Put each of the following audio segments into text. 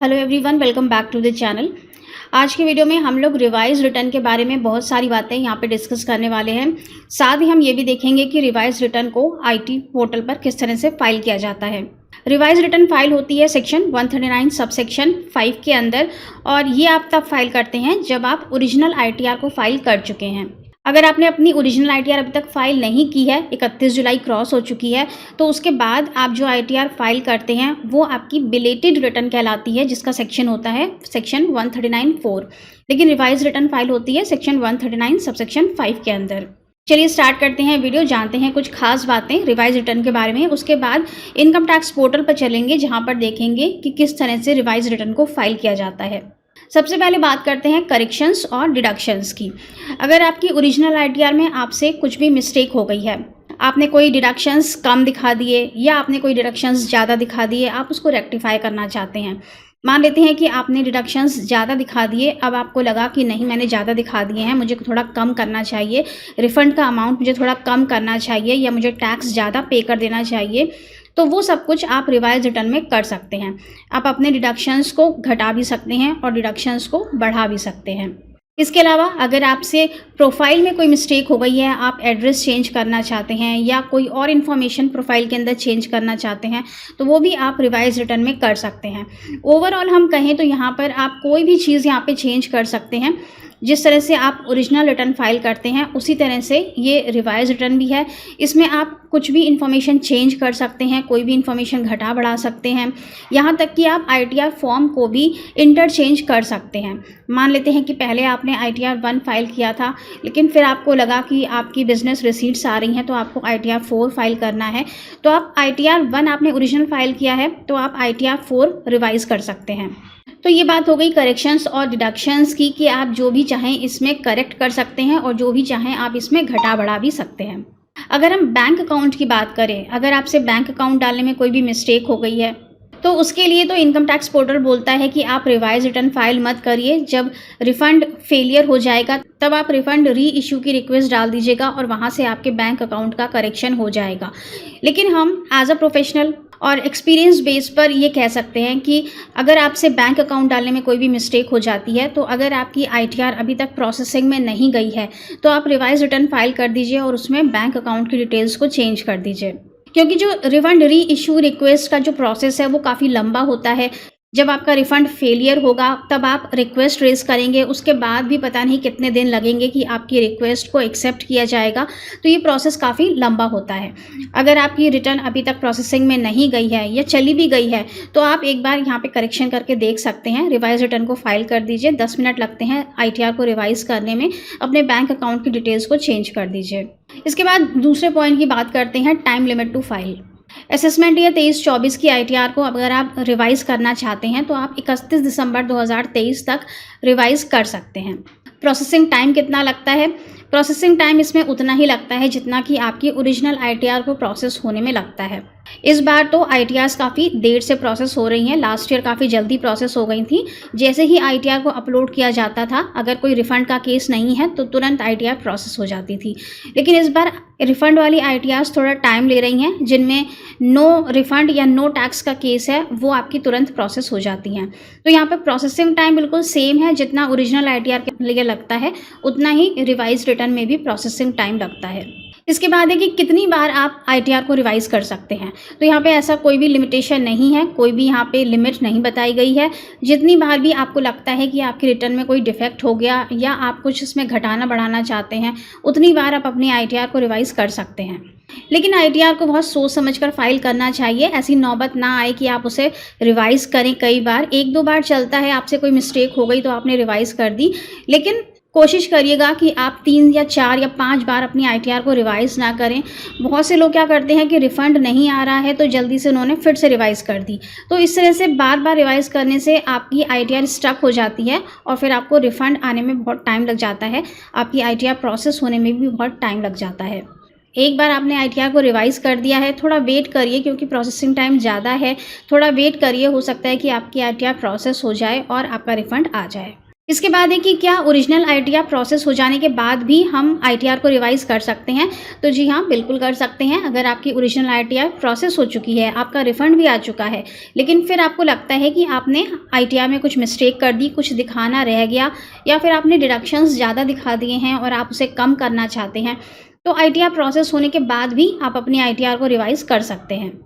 Hello everyone, welcome back to the channel. आज की video में हम लोग रिवाइज रिटर्न के बारे में बहुत सारी बातें यहाँ पे डिस्कस करने वाले हैं। साथ ही हम ये भी देखेंगे कि रिवाइज रिटर्न को आईटी पोर्टल पर किस तरह से फाइल किया जाता है। रिवाइज रिटर्न फाइल होती है सेक्शन 139 सबसेक्शन 5 के अंदर, और ये आप तब फाइल करते हैं जब आप ओरिजिनल आईटीआर को फाइल कर चुके हैं। अगर आपने अपनी ओरिजिनल आईटीआर अभी तक फाइल नहीं की है, 31 जुलाई क्रॉस हो चुकी है, तो उसके बाद आप जो आईटीआर फाइल करते हैं वो आपकी बिलेटेड रिटर्न कहलाती है, जिसका सेक्शन होता है सेक्शन 139(4). लेकिन रिवाइज रिटर्न फाइल होती है सेक्शन 139 सबसेक्शन 5 के अंदर। चलिए स्टार्ट करते हैं वीडियो, जानते हैं कुछ खास बातें रिवाइज रिटर्न के बारे में। उसके बाद इनकम टैक्स पोर्टल पर चलेंगे, जहाँ पर देखेंगे कि किस तरह से रिवाइज रिटर्न को फाइल किया जाता है। सबसे पहले बात करते हैं करेक्शंस और डिडक्शंस की। अगर आपकी ओरिजिनल आईटीआर में आपसे कुछ भी मिस्टेक हो गई है, आपने कोई डिडक्शंस कम दिखा दिए या आपने कोई डिडक्शंस ज़्यादा दिखा दिए, आप उसको रेक्टिफाई करना चाहते हैं। मान लेते हैं कि आपने डिडक्शंस ज़्यादा दिखा दिए, अब आपको लगा कि नहीं मैंने ज़्यादा दिखा दिए हैं, मुझे थोड़ा कम करना चाहिए, रिफ़ंड का अमाउंट मुझे थोड़ा कम करना चाहिए या मुझे टैक्स ज़्यादा पे कर देना चाहिए, तो वो सब कुछ आप रिवाइज रिटर्न में कर सकते हैं। आप अपने डिडक्शंस को घटा भी सकते हैं और डिडक्शंस को बढ़ा भी सकते हैं। इसके अलावा अगर आपसे प्रोफाइल में कोई मिस्टेक हो गई है, आप एड्रेस चेंज करना चाहते हैं या कोई और इन्फॉर्मेशन प्रोफाइल के अंदर चेंज करना चाहते हैं, तो वो भी आप रिवाइज रिटर्न में कर सकते हैं। ओवरऑल हम कहें तो यहाँ पर आप कोई भी चीज़ यहाँ पे चेंज कर सकते हैं। जिस तरह से आप ओरिजिनल रिटर्न फाइल करते हैं उसी तरह से ये रिवाइज रिटर्न भी है। इसमें आप कुछ भी इन्फॉर्मेशन चेंज कर सकते हैं, कोई भी इन्फॉर्मेशन घटा बढ़ा सकते हैं, यहाँ तक कि आप आईटीआर फॉर्म को भी इंटरचेंज कर सकते हैं। मान लेते हैं कि पहले आपने आईटीआर 1 फाइल किया था, लेकिन फिर आपको लगा कि आपकी बिजनेस रिसीट्स आ रही हैं तो आपको आईटीआर 4 फाइल करना है, तो आप आईटीआर 1 आपने ओरिजिनल फाइल किया है तो आप आईटीआर 4 रिवाइज कर सकते हैं। तो ये बात हो गई करेक्शंस और डिडक्शंस की, कि आप जो भी चाहें इसमें करेक्ट कर सकते हैं और जो भी चाहें आप इसमें घटा बढ़ा भी सकते हैं। अगर हम बैंक अकाउंट की बात करें, अगर आपसे बैंक अकाउंट डालने में कोई भी मिस्टेक हो गई है, तो उसके लिए तो इनकम टैक्स पोर्टल बोलता है कि आप रिवाइज रिटर्न फाइल मत करिए। जब रिफ़ंड फेलियर हो जाएगा तब आप रिफ़ंड री इशू की रिक्वेस्ट डाल दीजिएगा और वहाँ से आपके बैंक अकाउंट का करेक्शन हो जाएगा। लेकिन हम एज अ प्रोफेशनल और एक्सपीरियंस बेस पर ये कह सकते हैं कि अगर आपसे बैंक अकाउंट डालने में कोई भी मिस्टेक हो जाती है, तो अगर आपकी आईटीआर अभी तक प्रोसेसिंग में नहीं गई है, तो आप रिवाइज रिटर्न फाइल कर दीजिए और उसमें बैंक अकाउंट की डिटेल्स को चेंज कर दीजिए। क्योंकि जो रिफंड री इशू रिक्वेस्ट का जो प्रोसेस है वो काफ़ी लंबा होता है। जब आपका रिफ़ंड फेलियर होगा तब आप रिक्वेस्ट रेज़ करेंगे, उसके बाद भी पता नहीं कितने दिन लगेंगे कि आपकी रिक्वेस्ट को एक्सेप्ट किया जाएगा। तो ये प्रोसेस काफ़ी लंबा होता है। अगर आपकी रिटर्न अभी तक प्रोसेसिंग में नहीं गई है या चली भी गई है, तो आप एक बार यहाँ पे करेक्शन करके देख सकते हैं। रिवाइज रिटर्न को फाइल कर दीजिए, 10 मिनट लगते हैं आईटीआर को रिवाइज करने में। अपने बैंक अकाउंट की डिटेल्स को चेंज कर दीजिए। इसके बाद दूसरे पॉइंट की बात करते हैं, time limit to file. Assessment year 23-24 की आईटीआर को अगर आप रिवाइज़ करना चाहते हैं तो आप 31 दिसंबर 2023 तक रिवाइज़ कर सकते हैं। प्रोसेसिंग टाइम कितना लगता है? प्रोसेसिंग टाइम इसमें उतना ही लगता है जितना कि आपकी ओरिजिनल आईटीआर को प्रोसेस होने में लगता है। इस बार तो आईटीआर्स काफ़ी देर से प्रोसेस हो रही हैं। लास्ट ईयर काफ़ी जल्दी प्रोसेस हो गई थी। जैसे ही आईटीआर को अपलोड किया जाता था, अगर कोई रिफ़ंड का केस नहीं है तो तुरंत आईटीआर प्रोसेस हो जाती थी। लेकिन इस बार रिफ़ंड वाली आईटीआर्स थोड़ा टाइम ले रही हैं, जिनमें नो रिफ़ंड या नो टैक्स का केस है वो आपकी तुरंत प्रोसेस हो जाती हैं। तो यहाँ पर प्रोसेसिंग टाइम बिल्कुल सेम है, जितना ओरिजिनल आईटीआर के लिए लगता है उतना ही रिवाइज रिटर्न में भी प्रोसेसिंग टाइम लगता है। इसके बाद है कि कितनी बार आप आईटीआर को रिवाइज कर सकते हैं। तो यहाँ पे ऐसा कोई भी लिमिटेशन नहीं है, कोई भी यहाँ पे लिमिट नहीं बताई गई है। जितनी बार भी आपको लगता है कि आपकी रिटर्न में कोई डिफेक्ट हो गया या आप कुछ इसमें घटाना बढ़ाना चाहते हैं, उतनी बार आप अपनी आईटीआर को रिवाइज कर सकते हैं। लेकिन आईटीआर को बहुत सोच समझकर फाइल करना चाहिए। ऐसी नौबत ना आए कि आप उसे रिवाइज करें कई बार। 1-2 बार चलता है, आपसे कोई मिस्टेक हो गई तो आपने रिवाइज कर दी, लेकिन कोशिश करिएगा कि आप 3 या 4 या 5 बार अपनी आईटीआर को रिवाइज़ ना करें। बहुत से लोग क्या करते हैं कि रिफ़ंड नहीं आ रहा है तो जल्दी से उन्होंने फिर से रिवाइज़ कर दी। तो इस तरह से बार बार रिवाइज़ करने से आपकी आईटीआर स्टक हो जाती है और फिर आपको रिफ़ंड आने में बहुत टाइम लग जाता है। आपकी आईटीआर प्रोसेस होने में भी बहुत टाइम लग जाता है। एक बार आपने आईटीआर को रिवाइज़ कर दिया है, थोड़ा वेट करिए क्योंकि प्रोसेसिंग टाइम ज़्यादा है। थोड़ा वेट करिए, हो सकता है कि आपकी आईटीआर प्रोसेस हो जाए और आपका रिफ़ंड आ जाए। इसके बाद है कि क्या ओरिजिनल आईटीआर प्रोसेस हो जाने के बाद भी हम आईटीआर को रिवाइज़ कर सकते हैं? तो जी हाँ, बिल्कुल कर सकते हैं। अगर आपकी ओरिजिनल आईटीआर प्रोसेस हो चुकी है, आपका रिफ़ंड भी आ चुका है, लेकिन फिर आपको लगता है कि आपने आईटीआर में कुछ मिस्टेक कर दी, कुछ दिखाना रह गया या फिर आपने डिडक्शंस ज़्यादा दिखा दिए हैं और आप उसे कम करना चाहते हैं, तो आईटीआर प्रोसेस होने के बाद भी आप अपनी आईटीआर को रिवाइज़ कर सकते हैं।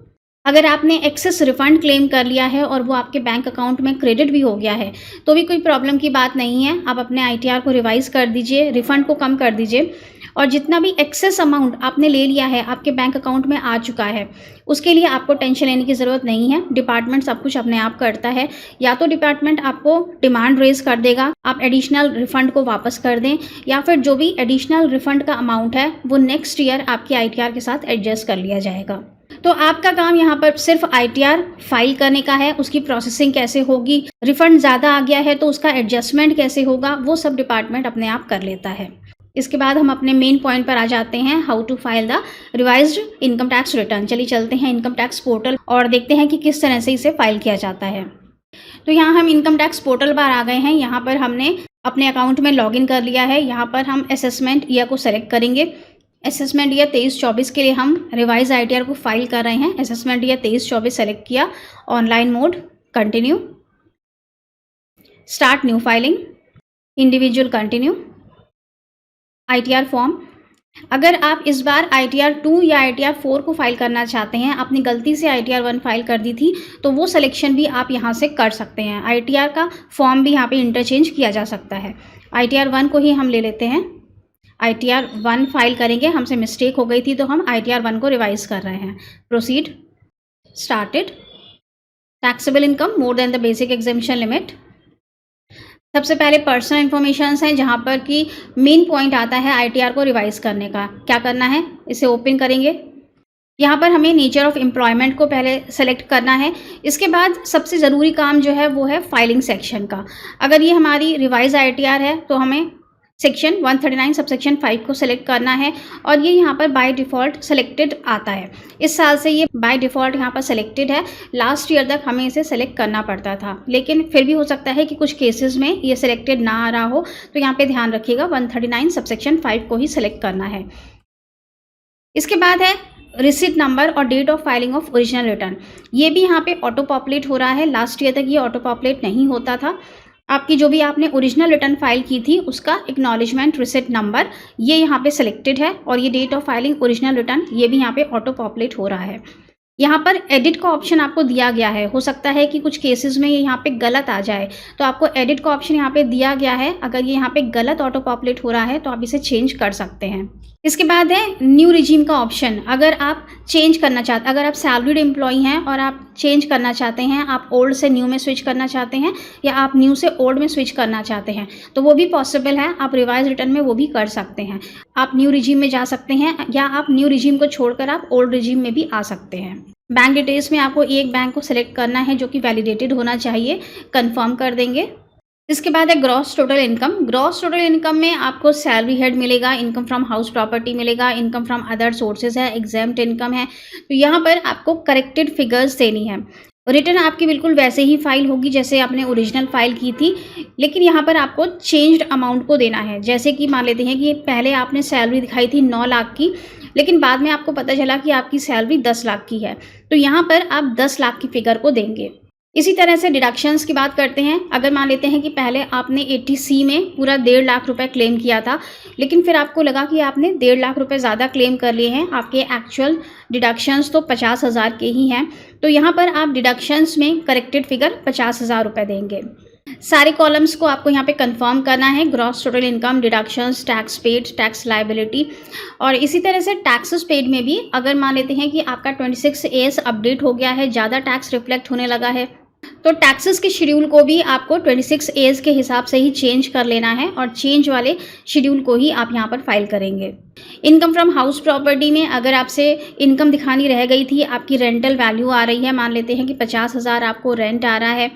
अगर आपने एक्सेस रिफ़ंड क्लेम कर लिया है और वो आपके बैंक अकाउंट में क्रेडिट भी हो गया है, तो भी कोई प्रॉब्लम की बात नहीं है। आप अपने आईटीआर को रिवाइज़ कर दीजिए, रिफ़ंड को कम कर दीजिए और जितना भी एक्सेस अमाउंट आपने ले लिया है, आपके बैंक अकाउंट में आ चुका है, उसके लिए आपको टेंशन लेने की ज़रूरत नहीं है। डिपार्टमेंट सब कुछ अपने आप करता है। या तो डिपार्टमेंट आपको डिमांड रेज़ कर देगा, आप एडिशनल रिफ़ंड को वापस कर दें, या फिर जो भी एडिशनल रिफ़ंड का अमाउंट है, वो नेक्स्ट ईयर आपके आईटीआर के साथ एडजस्ट कर लिया जाएगा। तो आपका काम यहाँ पर सिर्फ आईटीआर फाइल करने का है, उसकी प्रोसेसिंग कैसे होगी, रिफंड ज़्यादा आ गया है तो उसका एडजस्टमेंट कैसे होगा, वो सब डिपार्टमेंट अपने आप कर लेता है। इसके बाद हम अपने मेन पॉइंट पर आ जाते हैं, how to file the revised income tax return. चलिए चलते हैं इनकम टैक्स पोर्टल और देखते हैं कि किस तरह से इसे फाइल किया जाता है। तो यहाँ हम इनकम टैक्स पोर्टल पर आ गए हैं। यहाँ पर हमने अपने अकाउंट में लॉगिन कर लिया है। यहाँ पर हम असेसमेंट ईयर को सेलेक्ट करेंगे। असेसमेंट ईयर 23-24 के लिए हम रिवाइज आईटीआर को फाइल कर रहे हैं। असेसमेंट ईयर 23-24 सेलेक्ट किया, online mode, continue, start new filing, individual continue, ITR form. अगर आप इस बार आईटीआर 2 या आईटीआर 4 को फाइल करना चाहते हैं, आपने गलती से आईटीआर 1 फाइल कर दी थी, तो वो सिलेक्शन भी आप यहाँ से कर सकते हैं। आईटीआर का फॉर्म भी यहाँ पे इंटरचेंज किया जा सकता है। आईटीआर 1 को ही हम ले लेते हैं। आईटीआर 1 फाइल करेंगे, हमसे मिस्टेक हो गई थी तो हम आईटीआर 1 को रिवाइज कर रहे हैं। Proceed, started, taxable income more than the basic exemption limit. सबसे पहले पर्सनल इन्फॉर्मेशन हैं, जहाँ पर कि मेन पॉइंट आता है आईटीआर को रिवाइज करने का। क्या करना है, इसे ओपन करेंगे। यहाँ पर हमें नेचर ऑफ एम्प्लॉयमेंट को पहले सेलेक्ट करना है। इसके बाद सबसे ज़रूरी काम जो है वो है फाइलिंग सेक्शन का। अगर ये हमारी रिवाइज आईटीआर है तो हमें सेक्शन 139 सबसेक्शन 5 को सिलेक्ट करना है और ये यहाँ पर बाय डिफ़ॉल्ट सेलेक्टेड आता है। इस साल से ये बाय डिफ़ॉल्ट यहाँ पर सेलेक्टेड है। लास्ट ईयर तक हमें इसे सेलेक्ट करना पड़ता था, लेकिन फिर भी हो सकता है कि कुछ केसेस में ये सिलेक्टेड ना आ रहा हो, तो यहाँ पे ध्यान रखिएगा 139 सबसेक्शन 5 को ही सिलेक्ट करना है। इसके बाद है रिसीट नंबर और date of filing of original return. ये भी यहाँ पे ऑटो पॉपुलेट हो रहा है। लास्ट ईयर तक ये ऑटो पॉपुलेट नहीं होता था। आपकी जो भी आपने ओरिजिनल रिटर्न फाइल की थी उसका एक्नॉलेजमेंट रिसिट नंबर ये यहाँ पे सिलेक्टेड है और ये date of filing original return ये भी यहाँ पे ऑटो पॉपुलेट हो रहा है। यहाँ पर एडिट का ऑप्शन आपको दिया गया है। हो सकता है कि कुछ केसेस में ये यहाँ पे गलत आ जाए, तो आपको एडिट का ऑप्शन यहाँ पे दिया गया है। अगर ये यहाँ पे गलत ऑटो पॉपुलेट हो रहा है तो आप इसे चेंज कर सकते हैं। इसके बाद है न्यू रिजीम का ऑप्शन। अगर आप चेंज करना चाहते, अगर आप सैलरीड एम्प्लॉई हैं और आप चेंज करना चाहते हैं, आप ओल्ड से न्यू में स्विच करना चाहते हैं या आप न्यू से ओल्ड में स्विच करना चाहते हैं, तो वो भी पॉसिबल है। आप रिवाइज रिटर्न में वो भी कर सकते हैं। आप न्यू रिजीम में जा सकते हैं या आप न्यू रिजीम को छोड़कर आप ओल्ड रिजीम में भी आ सकते हैं। बैंक डिटेल्स में आपको एक बैंक को सिलेक्ट करना है जो कि वैलिडेटेड होना चाहिए, कंफर्म कर देंगे। इसके बाद है gross total income. Gross total income में आपको सैलरी हेड मिलेगा, इनकम फ्रॉम हाउस प्रॉपर्टी मिलेगा, इनकम फ्रॉम अदर सोर्सेज है, एग्जेम्प्ट इनकम है। तो यहाँ पर आपको करेक्टेड फिगर्स देनी है। रिटर्न आपकी बिल्कुल वैसे ही फाइल होगी जैसे आपने ओरिजिनल फाइल की थी, लेकिन यहाँ पर आपको चेंज्ड अमाउंट को देना है। जैसे कि मान लेते हैं कि पहले आपने सैलरी दिखाई थी 9 लाख की, लेकिन बाद में आपको पता चला कि आपकी सैलरी 10 लाख की है, तो यहाँ पर आप 10 लाख की फिगर को देंगे। इसी तरह से डिडक्शंस की बात करते हैं। अगर मान लेते हैं कि पहले आपने 80C में पूरा 1.5 लाख रुपए क्लेम किया था, लेकिन फिर आपको लगा कि आपने 1.5 लाख रुपए ज़्यादा क्लेम कर लिए हैं, आपके एक्चुअल डिडक्शंस तो 50,000 के ही हैं, तो यहाँ पर आप डिडक्शंस में करेक्टेड फिगर 50,000 रुपये देंगे। सारे कॉलम्स को आपको यहाँ पे कंफर्म करना है। Gross total income, deductions, tax paid, tax liability, और इसी तरह से टैक्सेस पेड में भी अगर मान लेते हैं कि आपका 26AS अपडेट हो गया है, ज़्यादा टैक्स रिफ्लेक्ट होने लगा है, तो टैक्सेस के शेड्यूल को भी आपको 26AS के हिसाब से ही चेंज कर लेना है और चेंज वाले शेड्यूल को ही आप यहाँ पर फाइल करेंगे। इनकम फ्रॉम हाउस प्रॉपर्टी में अगर आपसे इनकम दिखानी रह गई थी, आपकी रेंटल वैल्यू आ रही है, मान लेते हैं कि 50,000 आपको रेंट आ रहा है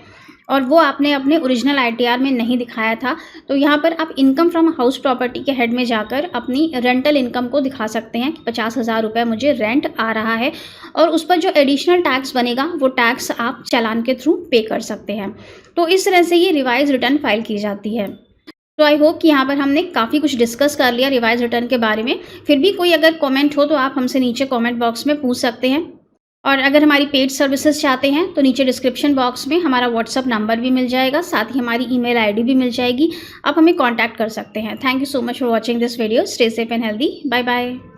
और वो आपने अपने ओरिजिनल आईटीआर में नहीं दिखाया था, तो यहाँ पर आप इनकम फ्रॉम हाउस प्रॉपर्टी के हेड में जाकर अपनी रेंटल इनकम को दिखा सकते हैं कि 50,000 रुपये मुझे रेंट आ रहा है, और उस पर जो एडिशनल टैक्स बनेगा वो टैक्स आप चालान के थ्रू पे कर सकते हैं। तो इस तरह से ये रिवाइज रिटर्न फाइल की जाती है। तो आई होप कि यहाँ पर हमने काफ़ी कुछ डिस्कस कर लिया रिवाइज रिटर्न के बारे में। फिर भी कोई अगर कमेंट हो तो आप हमसे नीचे कमेंट बॉक्स में पूछ सकते हैं, और अगर हमारी पेड सर्विसेज चाहते हैं तो नीचे डिस्क्रिप्शन बॉक्स में हमारा व्हाट्सअप नंबर भी मिल जाएगा, साथ ही हमारी ईमेल आईडी भी मिल जाएगी, आप हमें कॉन्टैक्ट कर सकते हैं। Thank you so much for watching this video. Stay safe and healthy. Bye bye.